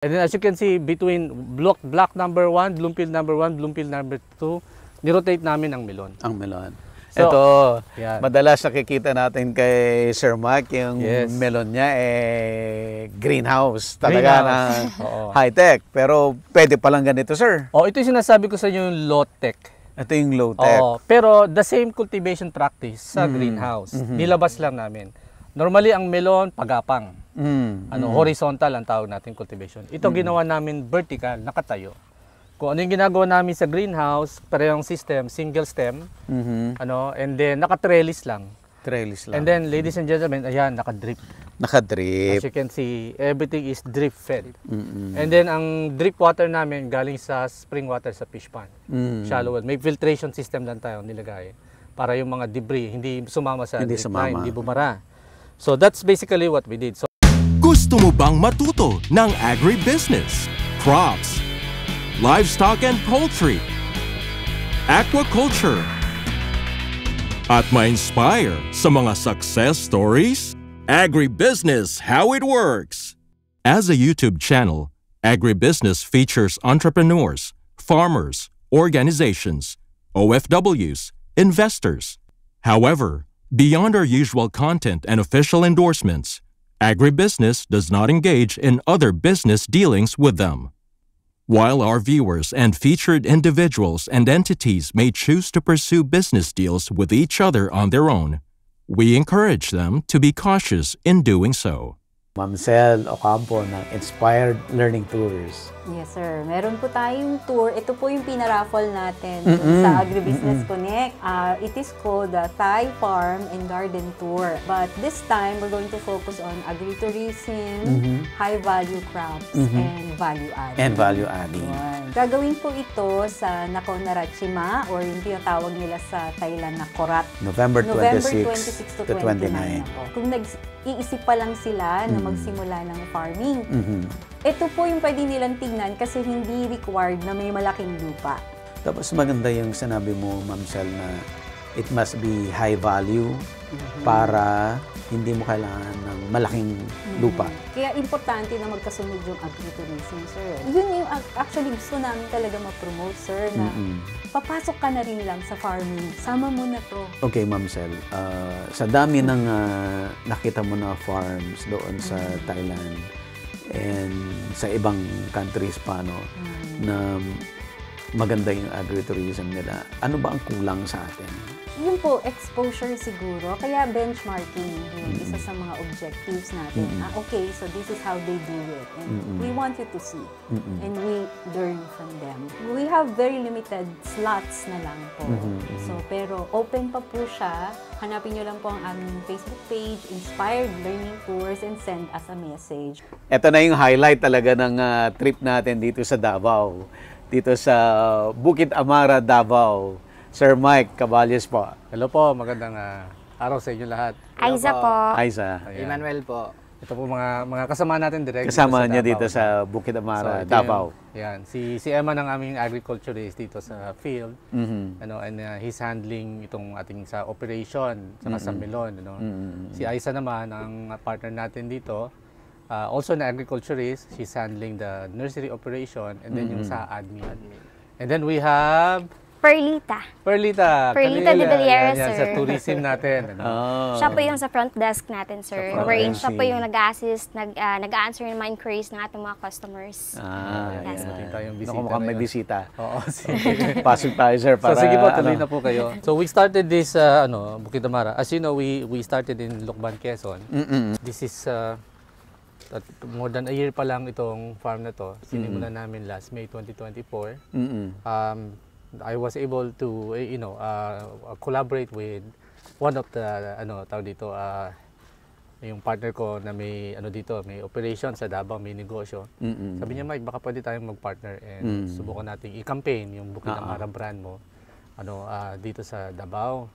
And then as you can see, between block number 1, Bloomfield number 1, Bloomfield number 2, nirotate namin ang melon. Ang melon. So, ito, yan. madalas nakikita natin kay Sir Mark, yung Yes. melon niya, greenhouse. Talaga na Oo. high-tech. Pero pwede palang ganito, sir. Ito yung sinasabi ko sa inyo, yung low-tech. Ito yung low-tech. Pero the same cultivation practice sa greenhouse. Nilabas lang namin. Normally, ang melon, pagapang. Horizontal ang tawag natin cultivation. Ito ginawa namin vertical, nakatayo. Kung ano yung ginagawa namin sa greenhouse, parehong system, single stem, and then naka-trellis lang. Trellis lang. And then, ladies and gentlemen, ayan, naka-drip. Naka-drip. As you can see, everything is drip fed. And then, ang drip water namin galing sa spring water sa fish pond. Shallow well. May filtration system lang tayo nilagay para yung mga debris hindi sumama sa drip line, hindi bumara. So, that's basically what we did. So, gusto mo bang matuto ng agribusiness, crops, livestock and poultry, aquaculture, at ma-inspire sa mga success stories? Agribusiness, How It Works! As a YouTube channel, Agribusiness features entrepreneurs, farmers, organizations, OFWs, investors. However, beyond our usual content and official endorsements, Agribusiness does not engage in other business dealings with them. While our viewers and featured individuals and entities may choose to pursue business deals with each other on their own, we encourage them to be cautious in doing so. Ma'am Sel Ocampo ng Inspired Learning Tours. Yes, sir. Meron po tayong tour. Ito po yung pinaraffle natin sa Agribusiness Connect. It is called the Thai Farm and Garden Tour. But this time, we're going to focus on agritourism, high-value crops, and value-adding. And value-adding. Gagawin po ito sa Nakhon Ratchasima or yung tinatawag nila sa Thailand na Korat. November 26 to 29. Po. Kung nag-iisip pa lang sila na magsimula ng farming, ito po yung pwede nilang tingnan kasi hindi required na may malaking lupa. Tapos maganda yung sinabi mo, Ma'am Sel, na it must be high value para hindi mo kailangan ng malaking lupa. Kaya importante na magkasunod yung agritourism, sir. Yun yung actually gusto namin talaga ma-promote, sir, na papasok ka na rin lang sa farming. Sama mo na to. Okay, Ma'am Sel. Sa dami ng nakita mo na farms doon sa Thailand and sa ibang countries pa, no, na maganda yung agritourism nila. Ano ba ang kulang sa atin? Yun po, exposure siguro. Kaya benchmarking yung isa sa mga objectives natin. Okay, so this is how they do it. And we want you to see. And we learn from them. We have very limited slots na lang po. So, pero open pa po siya. Hanapin nyo lang po ang aming Facebook page, Inspired Learning Tours, and send us a message. Ito na yung highlight talaga ng trip natin dito sa Davao. Dito sa Bukid Amara, Davao. Sir Mike Caballes po. hello po, magandang araw sa inyo lahat. Aiza po. Aiza. Emmanuel po. Ito po mga kasama natin direct. Kasama niya dito sa Bukid Amara, Davao. Yan, si Emma ng aming agriculturist dito sa field. And he's handling itong ating sa operation sa melon, Si Aiza naman ang partner natin dito. Also na agriculturist, she's handling the nursery operation and then yung sa admin. And then we have Perlita. Perlita De Villera, yan, sir. sa tourism natin. Siya po yung sa front desk natin, sir. Wherein siya po yung nag-assist, nag-answer ng mga inquiries ng ating mga customers. Yes, tayong bisita. Naku, mukhang may bisita. Oo, sige. Pasok tayo, sir. Para, So sige po, tuloy na po kayo. So we started this, Bukid Amara. As you know, we started in Lucban, Quezon. This is more than a year pa lang itong farm na to. Sinimulan namin last May 2024. I was able to, collaborate with one of the, tawag dito, yung partner ko na may, may operation sa Davao, may negosyo. Sabi niya, Mike, baka pwede tayong mag-partner and subukan natin i-campaign yung Bukid Amara brand mo, dito sa Davao.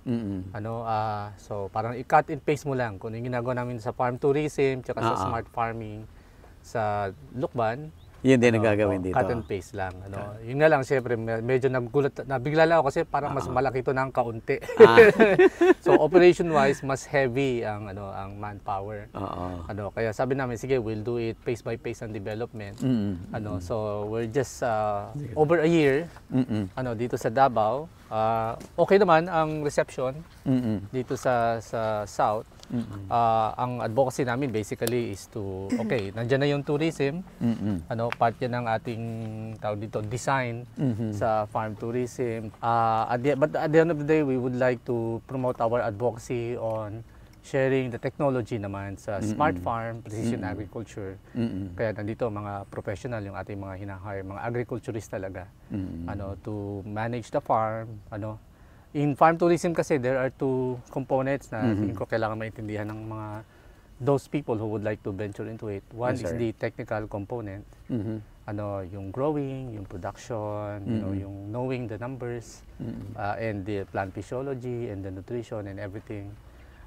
So parang i-cut and paste mo lang kung yung ginagawa namin sa farm tourism, tsaka sa smart farming sa Lucban. Yun din ang gagawin dito. Cut and paste lang. Yun nga lang, siyempre, medyo nabigla lang ako kasi parang mas malaki ito ng kaunti. So, operation-wise, mas heavy ang manpower. Kaya sabi namin, sige, we'll do it pace by pace ang development. So, we're just over a year dito sa Davao. Okay naman ang reception dito sa South. Ang advocacy namin basically is to, nandiyan na yung tourism, part yan ng ating tawag dito, design sa farm tourism. But at the end of the day, we would like to promote our advocacy on sharing the technology naman sa smart farm, precision agriculture. Kaya nandito mga professional yung ating mga hinahire, mga agriculturist talaga, to manage the farm, In farm tourism kasi, there are two components na tingin ko kailangan maintindihan ng mga those people who would like to venture into it. One is the technical component. Yung growing, yung production, yung knowing the numbers, and the plant physiology and the nutrition and everything.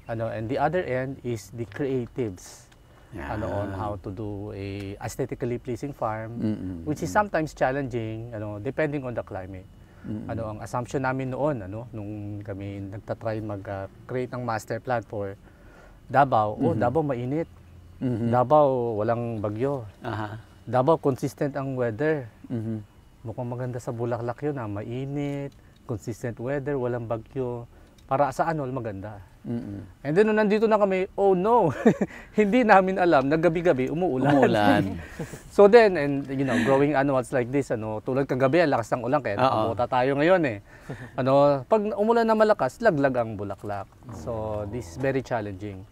And the other end is the creatives. On how to do a aesthetically pleasing farm, which is sometimes challenging, depending on the climate. Ang assumption namin noon, nung kami nagtatry mag-create ng master plan for Davao, Davao mainit. Davao walang bagyo. Davao consistent ang weather. Mukhang maganda sa Bulaklak yun, mainit, consistent weather, walang bagyo. Para sa maganda. And then nung nandito na kami, oh no, hindi namin alam na gabi-gabi umuulan. So then, and growing annuals like this, tulad kagabi, ang lakas ng ulan, kaya nakabuta tayo ngayon eh. Pag umulan na malakas, laglag ang Bulaklak. So this is very challenging.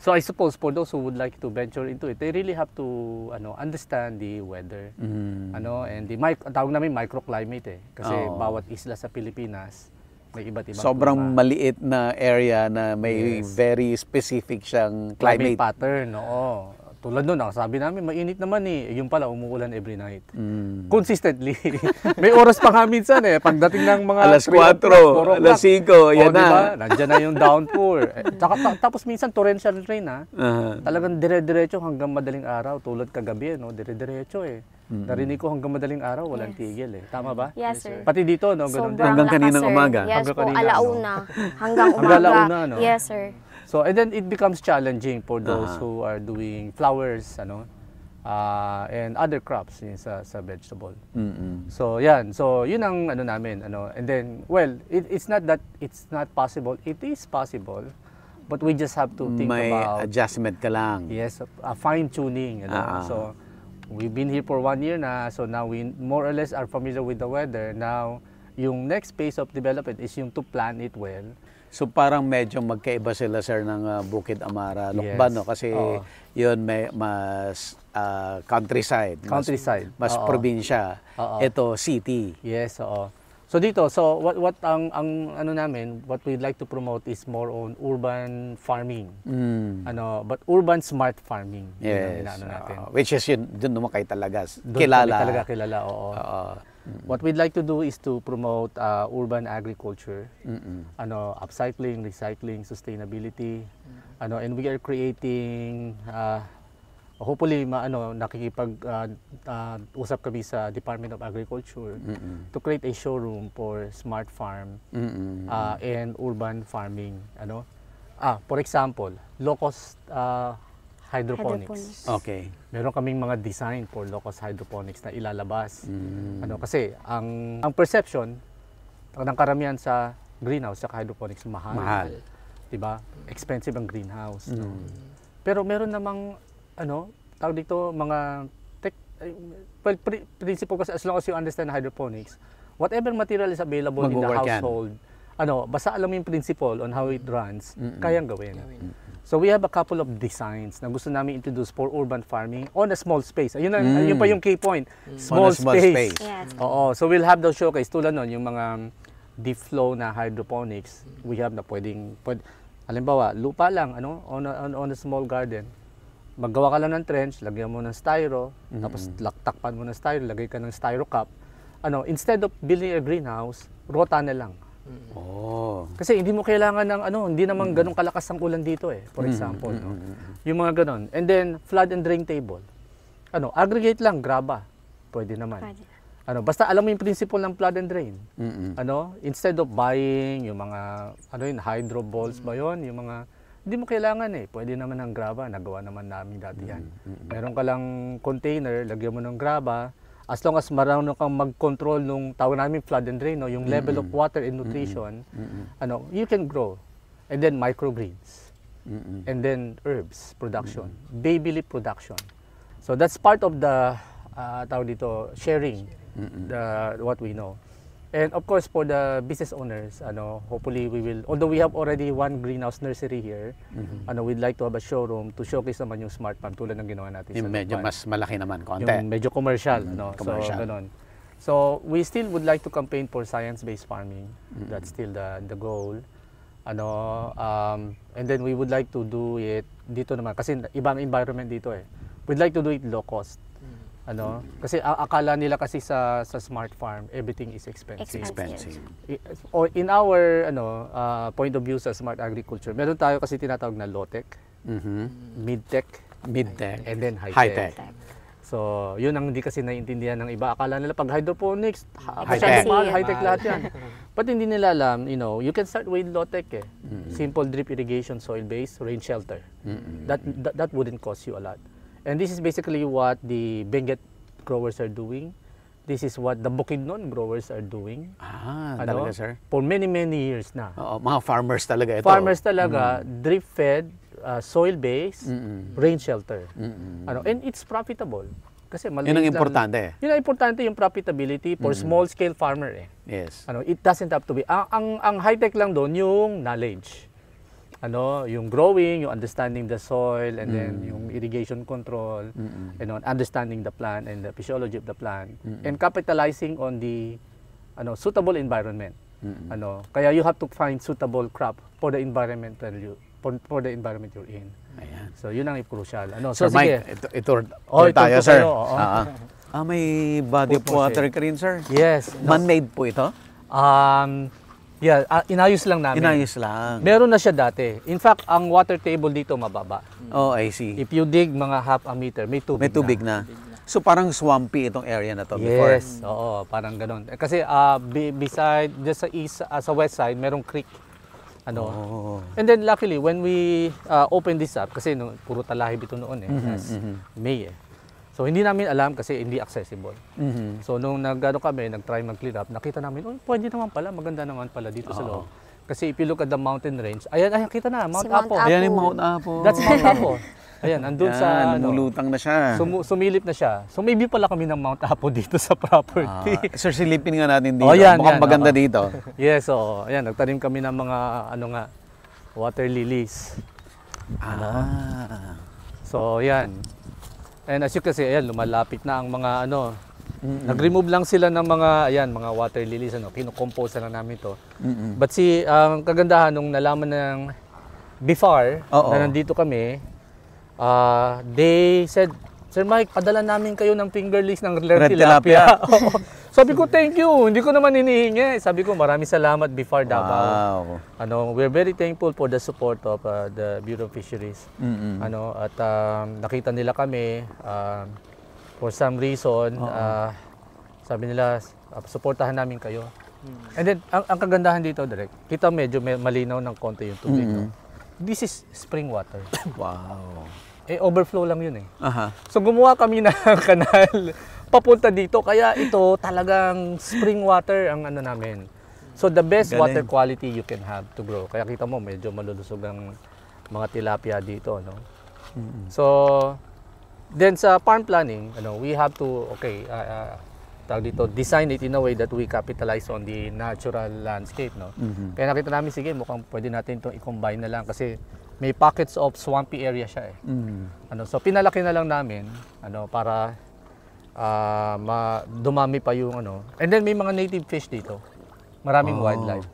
So I suppose for those who would like to venture into it, they really have to understand the weather. And the tawag namin microclimate eh. Kasi bawat isla sa Pilipinas, may iba't ibang sobrang maliit na area na may very specific siyang climate pattern. Tulad nun, sabi namin, mainit naman eh. Yung pala, umuulan every night. Consistently. May oras pa nga minsan eh. Pagdating ng mga alas 4, alas 5, yan na. Diba? Nandiyan na yung downpour. Tapos minsan torrential rain ha. Talagang dire-diretso hanggang madaling araw. Tulad kagabi, dire-diretso eh. Narinig ko hanggang madaling araw, walang tigil eh. Tama ba? Yes, sir. Pati dito, ganun din. Hanggang kaninang umaga. Yes hanggang po, kanina, alauna. Hanggang umaga. Hanggang alauna, Yes, sir. So, and then it becomes challenging for those who are doing flowers, and other crops sa vegetable. So, yan. So, yun ang namin, And then, well, it's not that it's not possible. It is possible. But we just have to think may about... adjustment ka lang. Yes, fine-tuning, So, we've been here for 1 year na. So, now we more or less are familiar with the weather. Now, yung next phase of development is yung to plan it well. So parang medyo magkaiba sila sir ng Bukid Amara, Lukban, no? Kasi yun may mas countryside, mas probinsya. Ito city. Yes, oo. So dito, what ang namin, what we'd like to promote is more on urban farming. But urban smart farming. Yes. Natin. Which is yun, dun naman kayo talaga kilala, oo. What we'd like to do is to promote urban agriculture, upcycling, recycling, sustainability, and we are creating, hopefully, nakikipag-usap kami sa Department of Agriculture to create a showroom for smart farm and urban farming. For example, low-cost hydroponics. Okay. Meron kaming mga design for low-cost hydroponics na ilalabas. Kasi ang perception ng karamihan sa greenhouse sa hydroponics mahal. 'Di ba? Expensive ang greenhouse. Pero meron namang tawag dito mga principle kasi as long as you understand hydroponics, whatever material is available in the household, basta alam mo yung principle on how it runs, kayang gawin. So we have a couple of designs na gusto namin introduce for urban farming on a small space. Ayun pa yung key point. Small space. Yes. Oo. So we'll have those showcase tulad nun, yung mga deep flow na hydroponics. We have na pwedeng halimbawa, lupa lang, on a small garden. Maggawa ka lang ng trench, lagyan mo ng styro, tapos takpan mo ng styro, lagay ka ng styro cup. Instead of building a greenhouse, raw tunnel lang. Kasi hindi mo kailangan ng hindi naman ganun kalakas ang ulan dito eh, for example, Yung mga ganun. And then flood and drain table. Aggregate lang, graba. pwede naman. Pwede. Basta alam mo yung principle ng flood and drain. Mm-mm. Instead of buying yung mga hydro balls ba yun, yung mga hindi mo kailangan pwede naman ng graba, nagawa naman namin dati yan. Meron ka lang container, lagyan mo ng graba, as long as marunong kang mag-control nung tawag namin flood and drain, yung level of water and nutrition, you can grow. And then microgreens. And then herbs production, baby leaf production. So that's part of the tawag dito, sharing what we know. And of course, for the business owners, hopefully we will, although we have already one greenhouse nursery here, we'd like to have a showroom to showcase naman yung smart farm tulad ng ginawa natin Yung sa medyo Lukban. mas malaki naman, konti. Yung medyo commercial, commercial. So, ganun. So, we still would like to campaign for science-based farming. That's still the goal. And then we would like to do it dito naman, kasi ibang environment dito We'd like to do it low cost. Kasi akala nila kasi sa smart farm, everything is expensive. Expensive. Or in our point of view sa smart agriculture, meron tayo kasi tinatawag na low-tech, mid-tech, Mid-tech. and then High-tech. So, yun ang hindi kasi naiintindihan ng iba. Akala nila pag hydroponics, High-tech. high-tech lahat yan. But hindi nila alam, you can start with low-tech Simple drip irrigation, soil-based, rain shelter. That wouldn't cost you a lot. And this is basically what the Benguet growers are doing. This is what the Bukidnon growers are doing. Talaga, sir? For many, many years na. Oo, mga farmers talaga ito. Farmers talaga, drip-fed, soil-based, rain shelter. And it's profitable. Kasi Yun ang importante. Yun ang importante, yung profitability for small-scale farmer. Yes. It doesn't have to be. Ang high-tech lang doon, yung knowledge. Yung growing, yung understanding the soil, and then yung irrigation control, understanding the plant and the physiology of the plant, and capitalizing on the suitable environment. Kaya you have to find suitable crop for the environment for the environment you're in. Ayan. So yun ang crucial. Sir Mike, ito tayo, ito sir. tayo, oo. May body of Food water ka rin, sir? Yes. Man-made po ito? Yeah, inayos lang namin. Inayos lang. Meron na siya dati. In fact, ang water table dito mababa. Oh, I see. If you dig mga half a meter, may tubig May tubig na. So parang swampy itong area na to before? Yes, oo, parang ganun. Kasi beside, just sa west side, merong creek. And then luckily, when we open this up, kasi puro talahib ito noon last May So hindi namin alam kasi hindi accessible. So nung nag-try mag-clean up, nakita namin, pwede naman pala, maganda naman pala dito sa loob. Kasi if you look at the mountain range, ayan, kita na, Mount Apo. Ayan yung Mount Apo. That's Mount Apo. Ayan, andun sa lumulutang na siya. Sumilip na siya. So maybe pala kami ng Mount Apo dito sa property. Sir, silipin nga natin dito. Yan, mukhang maganda dito. Yes, so ayan, nagtanim kami ng mga water lilies. So yan. And as you can see, ayan, lumalapit na ang mga nag-remove lang sila ng mga water lilies, kino-compose na lang namin to. But ang kagandahan nung nalaman ng BIFAR na nandito kami, they said, Sir Mike, padala namin kayo ng fingerlings ng red tilapia. Sabi ko, thank you. Hindi ko naman hinihingi. Sabi ko, maraming salamat, BIFAR Davao. Wow. We're very thankful for the support of the Bureau of Fisheries. At nakita nila kami, for some reason, sabi nila, supportahan namin kayo. And then, ang kagandahan dito, Direk, kita medyo malinaw ng konti yung tubig. This is spring water. Wow. Overflow lang yun So gumawa kami ng kanal papunta dito, kaya ito talagang spring water ang namin. So the best water quality you can have to grow. Kaya kita mo medyo malulusog ang mga tilapia dito, So then sa farm planning, we have to design it in a way that we capitalize on the natural landscape, Kaya nakita namin, sige, mukhang pwede natin itong i-combine na lang kasi may pockets of swampy area siya So pinalaki na lang namin para dumami pa yung And then may mga native fish dito. Maraming wildlife.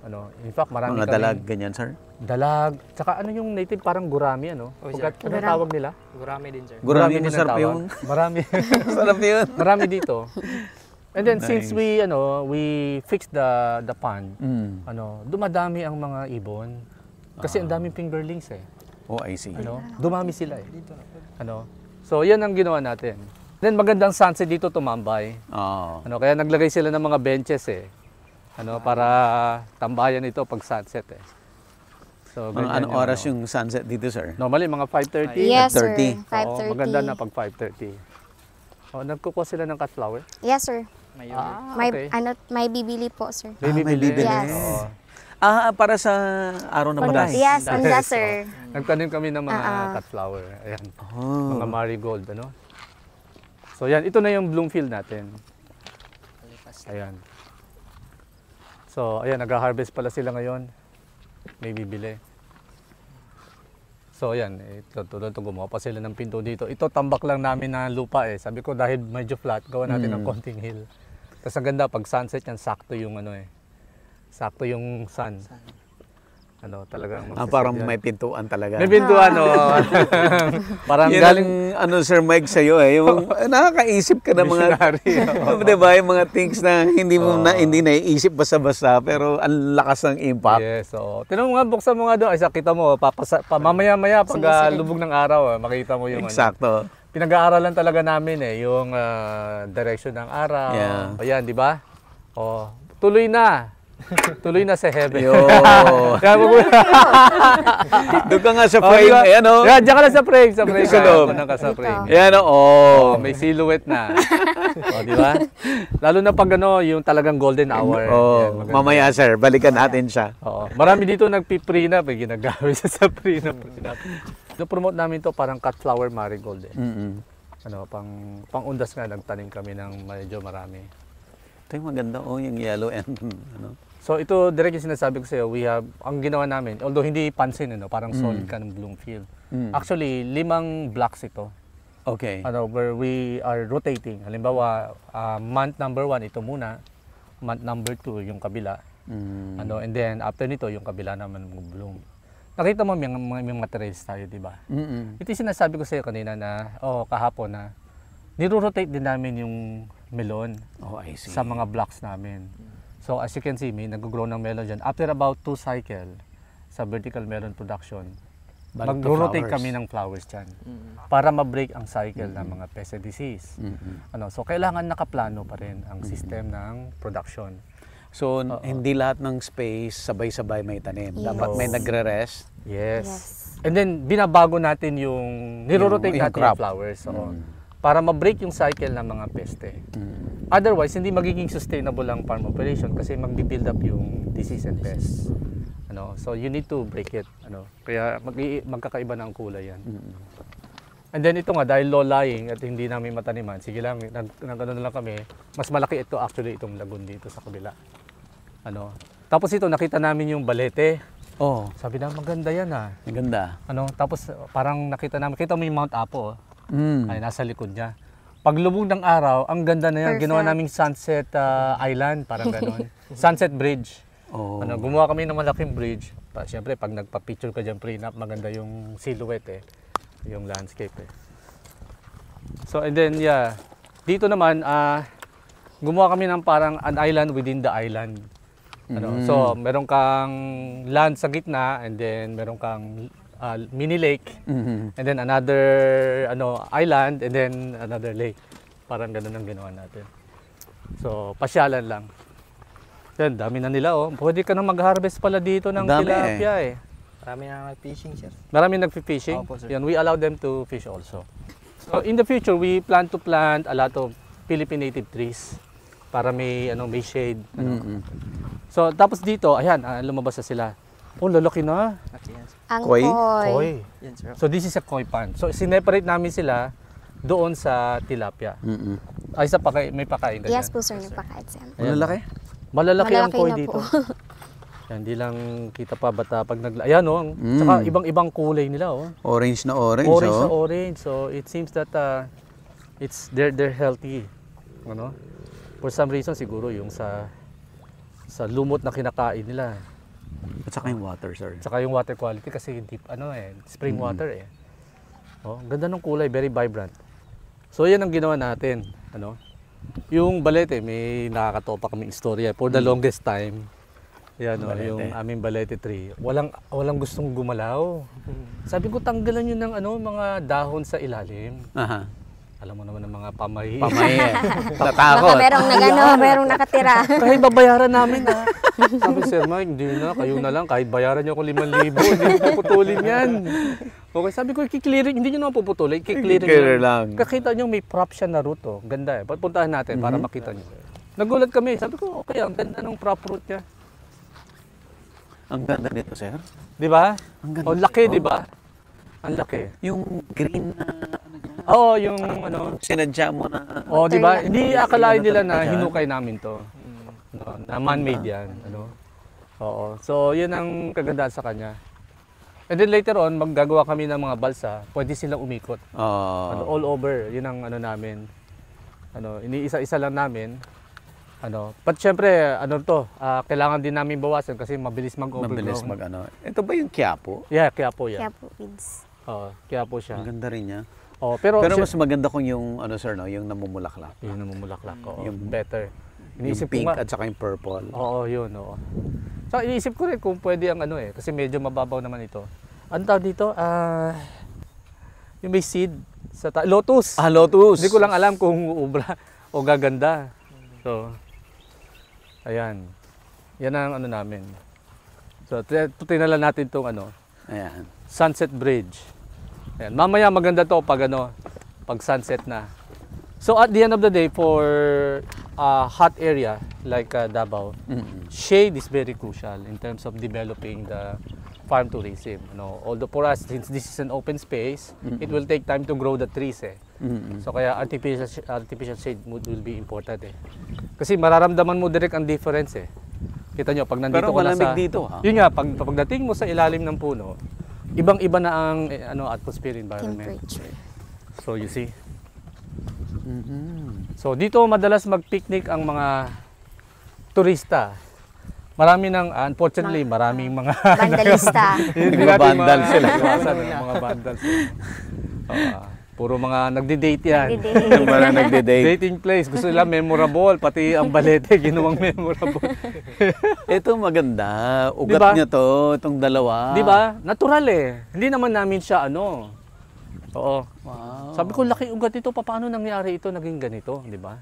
In fact, marami mga dalag ganyan, sir? Dalag. Tsaka yung native parang gurami, Pagkat tawag nila? Gurami din, sir. Gurami, din ang masarap tawag. yun. Marami. Sarap yun. Marami dito. And then Nice. since we fixed the pond, dumadami ang mga ibon. Kasi ang daming fingerlings Oh, I see. dumami sila So yan ang ginawa natin. Then magandang sunset dito tumambay. Oo. Ano, kaya naglagay sila ng mga benches eh. Ano, para tambayan ito pag sunset eh. So, ganyan Anong oras yung sunset dito, sir? Normally, mga 5:30. Yes, sir. 5:30. 5:30. Oo, maganda na pag 5:30. Oh, nagkukuha sila ng cut flower? Yes, sir. May, okay. may bibili po, sir. may bibili. Yes. Oo. Para sa araw na batas. Yes, anda, sir. Nagtanim kami ng mga cut flower. Ayan. Oh. Mga marigold, ano? So, yan. Ito na yung bloom field natin. Ayan. So, ayan. Nag-harvest pala sila ngayon. May bibili. So, ayan. Tulad ito, gumawa pa sila ng pinto dito. Ito, tambak lang namin na lupa eh. Sabi ko, dahil medyo flat, gawa natin ng konting hill. Tapos ang ganda, pag sunset yan, sakto yung ano eh. Sakto yung sun. Ano, talagang Parang may pintuan talaga. may pintuan, oh. Parang Yan galing ang, Sir Mike, sa'yo eh. Yung nakakaisip ka ng mga, diba, yung mga things na hindi mo hindi naiisip basta-basta, pero ang lakas ng impact. yes, so tinanong nga, buksan mo nga doon, ay kita mo, mamaya-maya pag lubog ng araw, makita mo yung Eksakto. pinag-aaralan talaga namin eh, yung direction ng araw. Yeah. Ayan, di ba? Oh, tuloy na. Tuloy na sa heaven. Yo. Kaya Doon ka nga sa frame. diba? Ayan o. Yeah, diyan ka na sa frame. Sa frame. Sa loob. Kaya ka sa frame. Ayan o. Oh, may silhouette na. Oh, di ba? Lalo na pag ano, yung talagang golden hour. Yan, maganda. Mamaya sir, balikan natin siya. Oo. Marami dito nagpi-prenup, eh, ginagamit sa prenup. Promote namin to parang cut flower marigold eh. Ano, pang-undas nga, nagtanim kami ng medyo marami. Ito yung maganda yung yellow and ano. So ito, direct yung sinasabi ko sa'yo, we have, ang ginawa namin, although hindi pansin, ano, parang solid ka ng bloom field. Actually, 5 blocks ito. Okay. Ano, where we are rotating. Halimbawa, month number 1, ito muna. Month number 2, yung kabila. Ano, and then, after nito, yung kabila naman mag-bloom. Nakita mo, may materials tayo, di ba? Ito yung sinasabi ko sa'yo kanina na, kahapon na, niro-rotate din namin yung melon I see. sa mga blocks namin. So, as you can see, may nag-grow ng melon dyan. After about 2 cycle sa vertical melon production, mag-rotate kami ng flowers dyan para ma-break ang cycle ng mga pest and disease. Ano, so, kailangan nakaplano pa rin ang system ng production. So, hindi lahat ng space sabay-sabay may tanim. Dapat may nagre-rest. Yes. And then, binabago natin yung, niro-rotate yung natin crop. yung flowers. So, para ma-break yung cycle ng mga peste. Otherwise, hindi magiging sustainable ang farm operation kasi magbi-build up yung disease and pests. Ano, so you need to break it. Ano, kaya magkakaiba na ang kulay yan. And then ito nga, dahil low-lying at hindi namin mataniman, sige lang, nag-ano na lang kami, mas malaki ito actually itong lagun dito sa kabila. Ano, tapos ito, nakita namin yung balete. Oh, Sabi na, maganda yan ah. maganda. Ano, tapos parang nakita namin, kita mo yung Mount Apo, ay nasa likod niya. Paglubog ng araw, ang ganda na yan. Ginawa naming sunset island, parang gano'n. Sunset bridge. Ano, gumawa kami ng malaking bridge. Siyempre, pag nagpa-picture ka dyan prenup, maganda yung silhouette eh. Yung landscape eh. So, and then, yeah. Dito naman, gumawa kami ng parang an island within the island. Ano, so, meron kang land sa gitna, and then meron kang mini lake, and then another island, and then another lake. Parang ganun ang ginawa natin. So, pasyalan lang. Yan, dami na nila oh. Pwede ka na mag-harvest pala dito ng Dami tilapia eh. Marami na nag-fishing, sir. Marami nagfi-fishing. Opo, sir. Yan, we allow them to fish also. So, in the future, we plan to plant a lot of Philippine native trees para may shade. So, tapos dito, ayan, lumabas na sila. Oh, lalaki na. Okay, yan, sir. Ang Koi? Koi. Yan, sir. So this is a koi pond. So sineparate namin sila doon sa tilapia. Ay sa may pakain ka Yes dyan. po, sir. Nagpakain siya. Malalaki? Malalaki ang Malalaki koi na dito. po. Yan, di lang kita pa bata pag ayan oh. Tsaka ibang-ibang kulay nila oh. Orange na orange. Orange na orange. So it seems that they're healthy. Ano? For some reason siguro yung sa lumot na kinakain nila. At saka yung water, sir. Tsaka yung water quality kasi deep, spring water eh. Oh, ang ganda ng kulay, very vibrant. So yan ang ginawa natin, Yung balete, may nakakatopa kaming istorya. For the longest time, yan yung aming balete tree. Walang gustong gumalaw. Sabi ko tanggalan niyo ng mga dahon sa ilalim. Aha. alam mo naman ng mga pamahiin. Pamahiin. Baka Tatakot. merong nakatira. Kahit babayaran namin ha. Sabi Sir Mike, hindi na, kayo na lang. Kahit bayaran niyo ako 5,000, hindi ko puputulin yan. Okay, sabi ko, kiklearing, hindi nyo naman puputulin, kiklearing Kiklear lang. lang. Kakita nyo may prop siya na route, oh. Ganda eh. Puntahan natin para makita nyo. Nagulat kami, sabi ko, okay, ang ganda ng prop route niya. Ang ganda nito, sir. Di ba? Ang ganda. Oh, laki, di ba? Ang laki. Yung green na Oo, yung ano. sinadya mo na. Oh, di ba? Turn Hindi akalain nila na Turn. hinukay namin to. No, na man-made yan. Ano? Oo. So, yun ang kagandahan sa kanya. And then later on, maggagawa kami ng mga balsa. Pwede silang umikot. Ano, all over. Yun ang ano namin. Ano, iniisa-isa lang namin. Ano, but syempre, ano to, kailangan din namin bawasan kasi mabilis mag-overgrow. Mabilis ano. Ito ba yung Quiapo? Yeah, kaya po yan. Kaya po, Vids. Oo, kaya po siya. Ang ganda rin niya. Oh, pero Mas maganda kung yung ano sir no, yung namumulaklak. yun ang namumulaklak ko. Yung Better. Yung Iniisip ko pink nga. at saka yung purple. Oo, yun, oo. So, iniisip ko rin kung pwede ang ano eh, kasi medyo mababaw naman ito. Ano tawag dito? Yung may seed sa lotus. Lotus. Hindi ko lang alam kung ubra o gaganda. So, ayan. Yan ang ano namin. So, tinala natin itong ano, Ayan. Sunset Bridge. Ayan. Mamaya maganda to pag ano, pag sunset na. So at the end of the day, for a hot area like Davao, shade is very crucial in terms of developing the farm tourism. Although for us, since this is an open space, it will take time to grow the trees. So kaya artificial shade will be important. Kasi mararamdaman mo direct ang difference. Kita nyo, pag nandito Pero ka na malamig sa... dito ha. Yun nga, pagdating mo sa ilalim ng puno, ibang-iba na ang atmosphere environment. Temperature. So you see. So dito madalas mag-picnic ang mga turista. Marami ng unfortunately maraming mga Vandalista. hindi Mga natin vandal sila. iwasan ang mga vandals. Puro mga nagde-date yan. Nagde-date. Para nagde-date. Dating place. Gusto nila memorable. Pati ang balete, ginawang memorable. Ito maganda. Ugat Diba? niya to, itong dalawa. Di ba? Natural eh. Hindi naman namin siya ano. Oo. Wow. Sabi ko, laki ugat ito. Paano nangyari ito? Naging ganito. Di ba?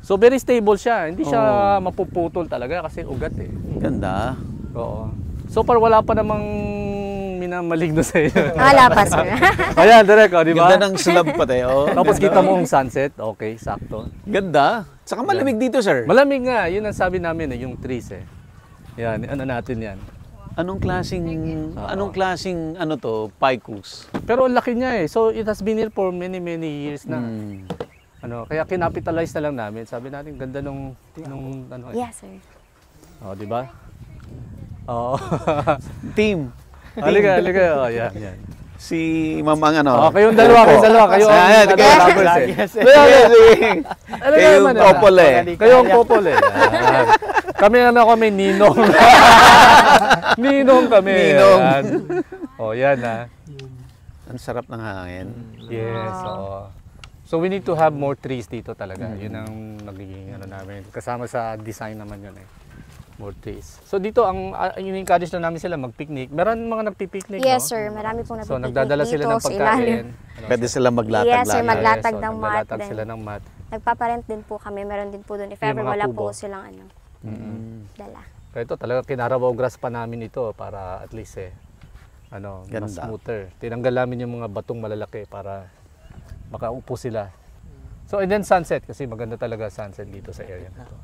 So very stable siya. Hindi siya mapuputol talaga kasi ugat eh. Ganda. Oo. So far wala pa namang minamaligno sa iyo. Wala pa, sir. Ayan, direct, di ba? Ganda ng slab pati. Oh. Tapos kita mo ang sunset. Okay, sakto. Ganda. Saka malamig dito, sir. Malamig nga. Yun ang sabi namin eh, yung trees eh. Yan, ano natin yan. Anong klaseng ano to, ficus? Pero ang laki niya eh. So it has been here for many years na. Ano, kaya kinapitalize na lang namin. Sabi natin ganda nung ano eh. Yes, sir. Oh, di ba? Oo. Team. Halika. Oh, yan. Si Mamang ano. Oh, kayong dalawa. Kayo ang Ayan, dalawa kayo- lovers eh. Ano Kayong naman, couple eh. Kayong couple eh. Ayan. Kami kami ninong. Ninong kami. Ninong. Ayan. Oh, yan ah. Ang sarap ng hangin. Yes, oo. So we need to have more trees dito talaga. Yun ang nagiging ano namin. Kasama sa design naman yun eh. More trees. So dito ang encourage na namin sila mag-picnic. Meron mga nagpi-picnic, Yes, no? sir. Marami pong So nagpipiknik nagdadala sila dito ng sa ilalim. pagkain. Pwede sila maglatag-latag. Yes, sir, maglatag ng mat Naglalatag din. sila ng mat. Nagpaparent din po kami. Meron din po doon. If Yung ever mga wala kubo. po silang dala. Kaya ito talaga kinarabaw grass pa namin ito para at least mas Ganda. smoother. Tinanggal namin yung mga batong malalaki para makaupo sila. So and then sunset kasi maganda talaga sunset dito sa area na to.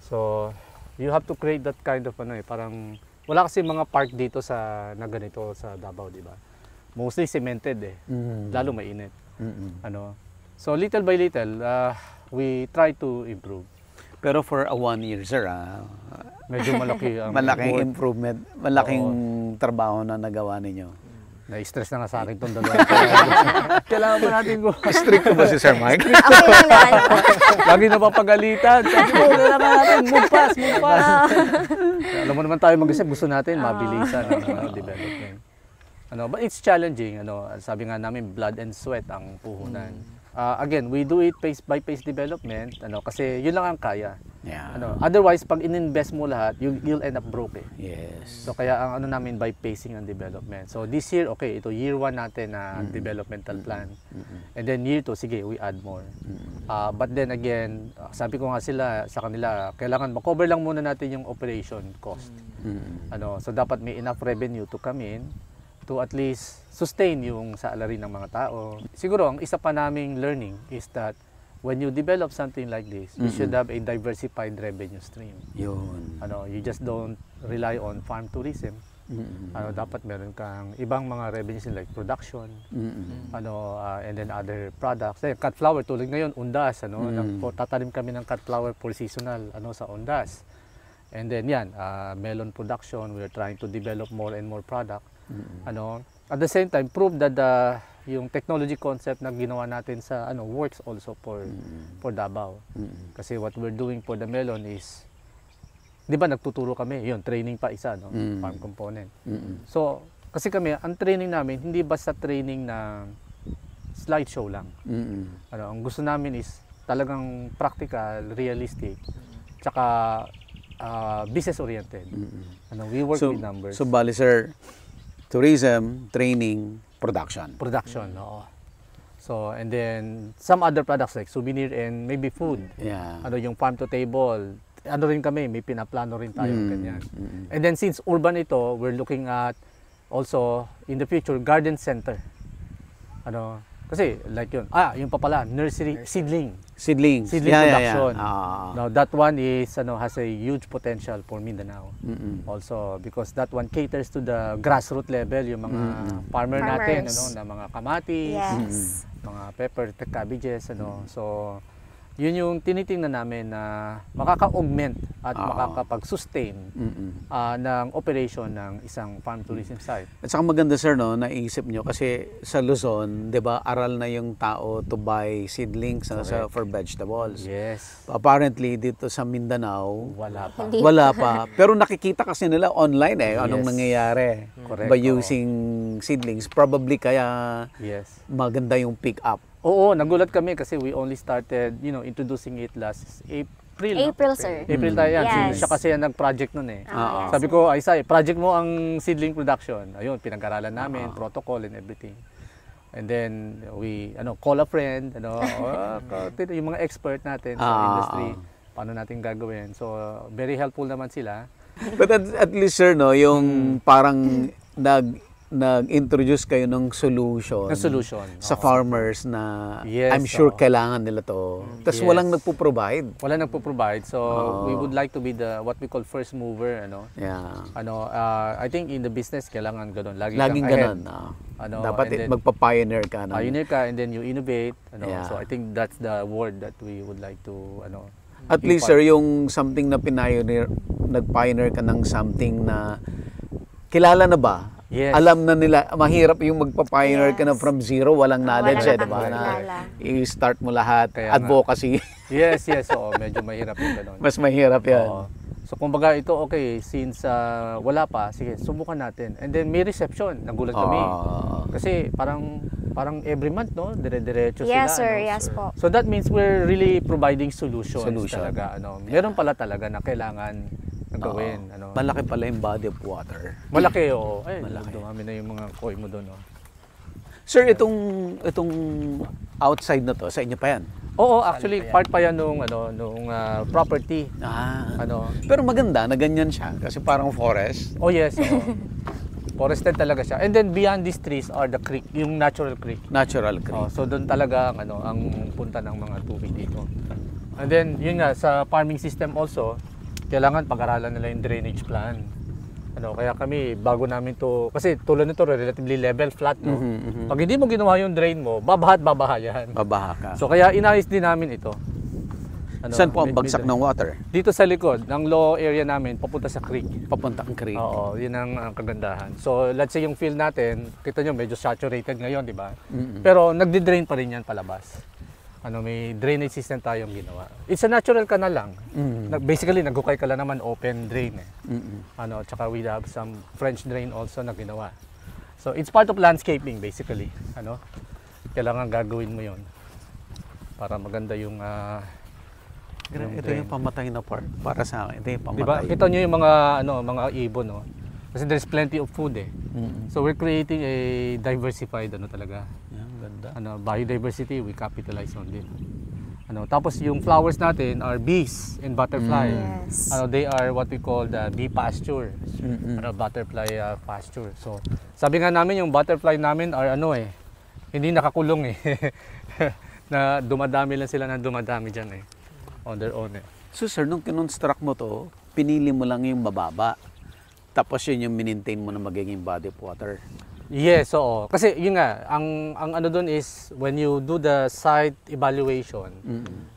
So you have to create that kind of parang wala kasi mga park dito na ganito sa Davao, di ba? Mostly cemented lalo mainit. So little by little we try to improve. Pero for a 1 year, sir, Medyo malaki ang malaking effort. improvement, malaking trabaho na nagawa ninyo. Na-stress na nga sa akin itong dalawa. Kailangan pa natin ko. Strict ba si Sir Mike? Okay lang naman po. Lagi napapagalitan. Sabi ko, kailangan natin, move fast. Alam mo naman tayo mag-isip, gusto natin mabilisan ang development. But it's challenging. Sabi nga namin, blood and sweat ang puhunan. Again, we do it pace by pace development kasi yun lang ang kaya. Yeah. Otherwise, pag in-invest mo lahat, you'll end up broke eh. Yes. So kaya ang namin by pacing ang development. So this year, okay, ito year 1 natin na developmental plan. And then year 2, sige, we add more. But then again, sabi ko nga sa kanila, kailangan makover lang muna natin yung operation cost. So dapat may enough revenue to come in to at least sustain yung salary ng mga tao. Siguro, ang isa pa naming learning is that when you develop something like this, you should have a diversified revenue stream. Yun. You just don't rely on farm tourism. Dapat meron kang ibang mga revenues like production, and then other products. Cut flower tulad ngayon, Undas, tatanim kami ng cut flower for seasonal sa Undas. And then melon production, we're trying to develop more and more product. At the same time, prove that yung technology concept na ginawa natin sa works also for Davao. Kasi what we're doing for the melon is, di ba nagtuturo kami, yun, training pa isa, farm component. So, kasi kami, ang training namin, hindi basta training na slideshow lang. Ang gusto namin is talagang practical, realistic, tsaka business-oriented. We work with numbers. So, bali sir, tourism, training, production. Production, oo. So, and then, some other products like souvenir and maybe food. Yeah. Yung farm to table. Rin kami, may pinaplano rin tayo, ganyan. And then, since urban ito, we're looking at also, in the future, garden center. Kasi, like yun. Yung pa pala, nursery, seedling. Seedling Production. Yeah. Now, that one is, has a huge potential for Mindanao. Also, because that one caters to the grassroots level, yung mga farmers natin, na mga kamatis, mga pepper, cabbages, So, yun yung tinitingnan namin na makaka-augment at makakapag-sustain ng operation ng isang farm tourism site. At saka maganda sir, naisip nyo kasi sa Luzon, 'di ba, aral na yung tao to buy seedlings for vegetables. Yes. Apparently dito sa Mindanao, Wala pa. Wala pa. Pero nakikita kasi nila online anong nangyayari Correct. by using seedlings. Probably kaya maganda yung pick up. Oo, nagulat kami kasi we only started, introducing it last April. April, sir. April tayo yan. Yes. Siya kasi ang nag-project nun eh. Yes. Sabi ko, Aisay, project mo ang seedling production. Ayun, pinag-aralan namin, protocol and everything. And then, we call a friend, yung mga expert natin sa industry, paano natin gagawin. So, very helpful naman sila. But at least sir, yung parang nag-introduce kayo ng solution, sa farmers na I'm sure kailangan nila to. Tapos walang nagpo-provide. Walang nagpo-provide. So we would like to be the what we call first mover, Yeah. I think in the business kailangan ganoon. Laging ganoon. Dapat magpa-pioneer ka na. Pioneer ka and then you innovate, Yeah. So I think that's the word that we would like to At least sir, yung something na nag-pioneer ka ng something na kilala na ba? Yes. Alam na nila, mahirap yung magpa-pioneer ka na from zero, walang knowledge, Wala di ba? Na nakakilala. i-start mo lahat, Kaya advocacy. Yes, oo, medyo mahirap yung ganoon. Mas mahirap yan. Oo. So kumbaga ito, okay, since wala pa, sige, subukan natin. And then may reception, nagulat kami. Kasi parang every month, dire-diretso sila. Yes, sir. Yes po. So that means we're really providing solutions talaga. Meron pala talaga na kailangan gawin. Malaki pala yung body of water. Malaki, oo. Ay, dumami na yung mga koi mo doon. Sir, itong outside na to, sa inyo pa yan? Oo, actually, part pa yan nung property. Pero maganda na ganyan siya, kasi parang forest. Oh, yes. Forested talaga siya. And then beyond these trees are the creek, yung natural creek. Natural creek. So doon talaga ang punta ng mga tubig dito. And then, yun nga, sa farming system also, kailangan pag-aralan nila yung drainage plan. Kaya kami, bago namin to, kasi tulad nito, relatively level, flat, Pag hindi mo ginawa yung drain mo, babaha yan. Babaha ka. So kaya inayos din namin ito. Saan po ang bagsak ng water? Dito sa likod, ng low area namin, papunta sa creek. Papunta ang creek. Oo, yun ang kagandahan. So let's say yung field natin, kita nyo, medyo saturated ngayon, di ba? Pero nagdi-drain pa rin yan palabas. May drainage system tayong ginawa. It's a natural canal lang. Basically, naghukay ka lang naman, open drain. Tsaka we have some French drain also na ginawa. So, it's part of landscaping, basically. Kailangan gagawin mo yon para maganda yung Ito yung pamatay na part para sa akin. Ito yung Diba? pamatay. Kita nyo yung mga ibon, no? Kasi there's plenty of food eh. So we're creating a diversified talaga. Yan, ganda. Biodiversity, we capitalize on it. Tapos yung flowers natin are bees and butterfly. Yes. They are what we call the bee pasture. Butterfly pasture. So sabi nga namin yung butterfly namin are hindi nakakulong eh. Na dumadami lang sila na dumadami dyan eh. On their own eh. So sir, nung kinonstruct mo to, pinili mo lang yung mababa. Tapos yun yung minintain mo na magiging body of water. Yes, oo. Kasi yun nga, ang doon is when you do the site evaluation,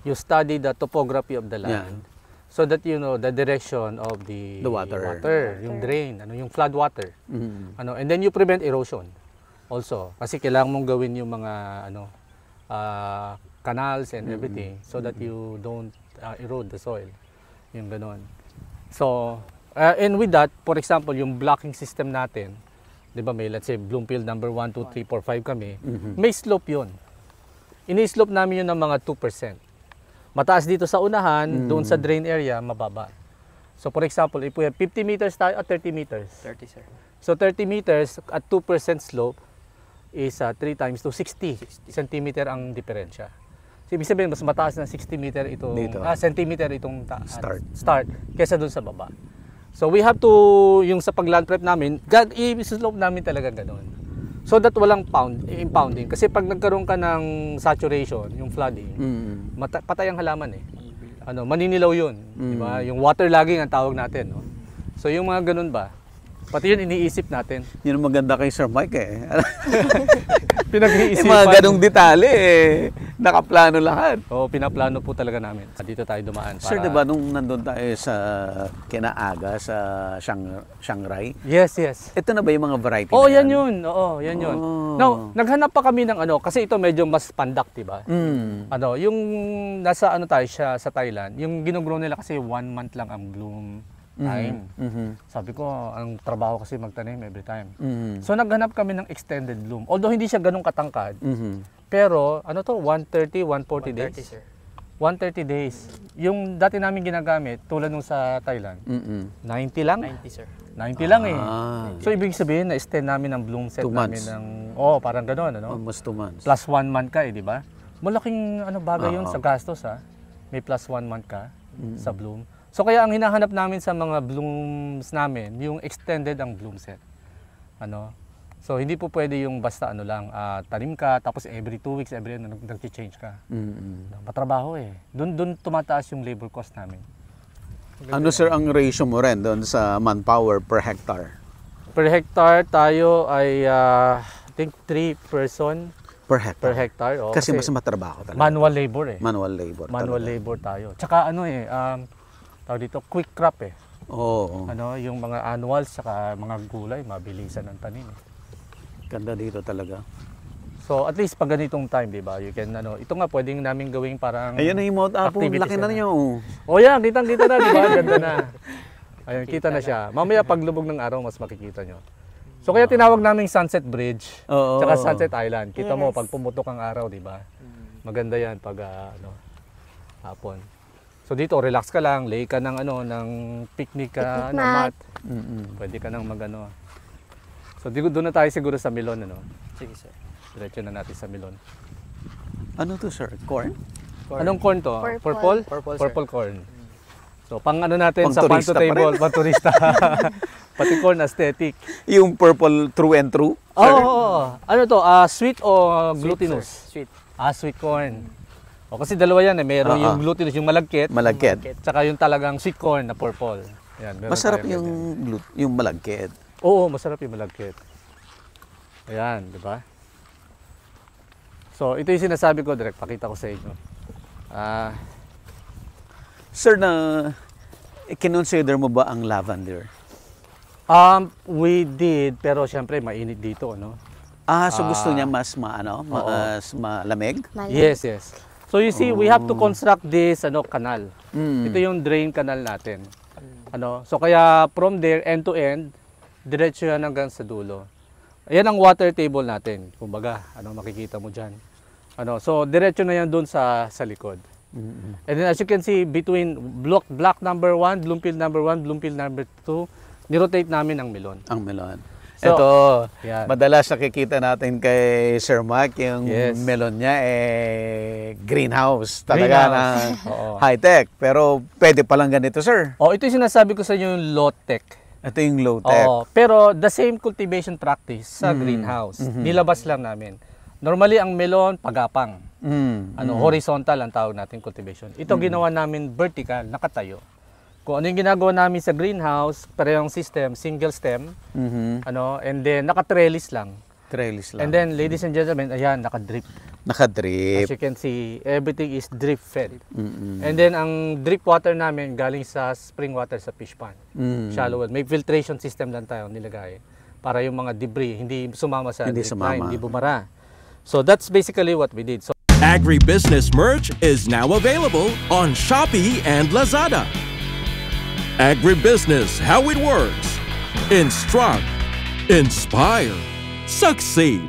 you study the topography of the land so that you know the direction of the water, yung drain, yung flood water. And then you prevent erosion also. Kasi kailangan mong gawin yung mga canals and everything so that you don't erode the soil. Yung ganon. So, and with that, for example, yung blocking system natin, di ba may let's say Bloomfield number 1, 2, 3, 4, 5 kami, may slope yun. Ini-slope namin yun ng mga 2%. Mataas dito sa unahan, doon sa drain area, mababa. So for example, if we have 50 meters tayo at 30 meters. 30, sir. So 30 meters at 2% slope is 3 times to 60 centimeter ang diferensya. So ibig sabihin, mas mataas ng 60 meter itong, centimeter itong start kesa doon sa baba. So we have to, yung sa pag-land prep namin, i-slope namin talaga gano'n. So that walang impounding. Kasi pag nagkaroon ka ng saturation, yung flooding, patay ang halaman eh. Maninilaw yun. Diba? Yung water logging ang tawag natin. No? So yung mga ganun ba, pati yun iniisip natin. Yun ang maganda kay Sir Mike eh. Pinag-iisipan. Yung mga ganong detalye eh. Nakaplano lahat. Oo, pinaplano po talaga namin. Dito tayo dumaan. Sir, di ba nung nandun tayo sa Kinaaga, sa Shanghai? Yes. Ito na ba yung mga variety Oh, na yan yun. Oo, yan yun. Oh. Now, naghanap pa kami ng kasi ito medyo mas pandak, di ba? Yung nasa tayo siya sa Thailand, yung ginugrow nila kasi 1 month lang ang bloom time. Sabi ko, ang trabaho kasi magtanim every time. So naghanap kami ng extended bloom. Although hindi siya ganun katangkad, pero 130, 140 days? 130, sir. 130 days. Yung dati namin ginagamit, tulad nung sa Thailand, 90 lang? 90, sir. 90 lang eh. So ibig sabihin, na-extend namin ang bloom set 2 namin months. ng, parang gano'n, Almost 2 months. Plus 1 month ka eh, di ba? Malaking bagay yun sa gastos ha. May plus 1 month ka sa bloom. So kaya ang hinahanap namin sa mga blooms namin, yung extended ang bloom set. So hindi po pwede yung basta tanim ka, tapos every 2 weeks, every nag-change ka. Matrabaho eh. Doon tumataas yung labor cost namin. Ano sir ang ratio mo rin doon sa manpower per hectare? Per hectare tayo ay I think 3 person Per hectare? per hectare. Kasi mas matrabaho talaga. Manual labor eh. Manual labor. Manual talaga. labor tayo. Tsaka tawag dito, quick crop eh. Oo. Yung mga annuals saka mga gulay, mabilisan ang tanim. Ganda dito talaga. So at least pag ganitong time, di ba? You can ito nga pwedeng namin gawing parang Ayun na yung Mount Apo, activities laki na niyo. Oh yan, kitang-kita na, di ba? Ganda na. Ayun, kita na siya. Mamaya paglubog ng araw, mas makikita nyo. So kaya tinawag naming Sunset Bridge, tsaka Sunset Island. Kita mo, pag pumutok ang araw, di ba? Maganda yan pag hapon. So dito, relax ka lang, lay ka ng ng picnic ka na mat. Pwede ka nang So doon na tayo siguro sa melon, Sige, sir. Diretso na natin sa melon. Ano to sir? Corn? Anong corn to? Purple. Purple, sir. Purple corn. So pang natin Pang sa pan to turista pa table, rin. pang turista. Pati corn aesthetic. Yung purple true and true? Oo. Ano to? Sweet o glutinous? Sweet. Sweet corn. Kasi dalawa yan eh. Meron yung glutinous, yung malagkit. Malagkit. Tsaka yung talagang sweet corn na purple. Yan, meron Masarap tayong ganyan. yung malagkit. Oo, masarap yung malagkit. Ayan, di ba? So, ito yung sinasabi ko, direct pakita ko sa inyo. Sir, kinonsider mo ba ang lavender? We did, pero syempre mainit dito, So gusto niya mas malamig? Yes. So you see, we have to construct this canal. Ito yung drain canal natin. So kaya from there end to end, diretso yan hanggang sa dulo. Ayan ang water table natin. Kumbaga, makikita mo diyan. So diretso na yan doon sa likod. And then as you can see, between block number 1, Bloomfield number 1, Bloomfield number 2, nirotate namin ang melon. Ang melon. So, Ito, yan. madalas nakikita natin kay Sir Mark, yung Yes. melon niya greenhouse. Talaga na Oo. high-tech. Pero pwede palang ganito, sir. Oh, ito yung sinasabi ko sa inyo, yung low-tech. Ito yung low-tech. Oo, pero the same cultivation practice sa greenhouse. Nilabas lang namin. Normally, ang melon, pagapang. Horizontal ang tawag natin cultivation. Ito ginawa namin vertical, nakatayo. Kung ano yung ginagawa namin sa greenhouse, parehong system, single stem, and then naka-trellis lang. Trellis lang. And then, ladies and gentlemen, ayan, naka-drip. Naka-drip. As you can see, everything is drip fed. And then, ang drip water namin galing sa spring water sa fish pond. Shallow well. May filtration system lang tayo nilagay para yung mga debris hindi sumama sa Hindi drip sumama. line, hindi bumara. So, that's basically what we did. So, Agribusiness merch is now available on Shopee and Lazada. Agribusiness, how it works. Instruct, inspire, succeed.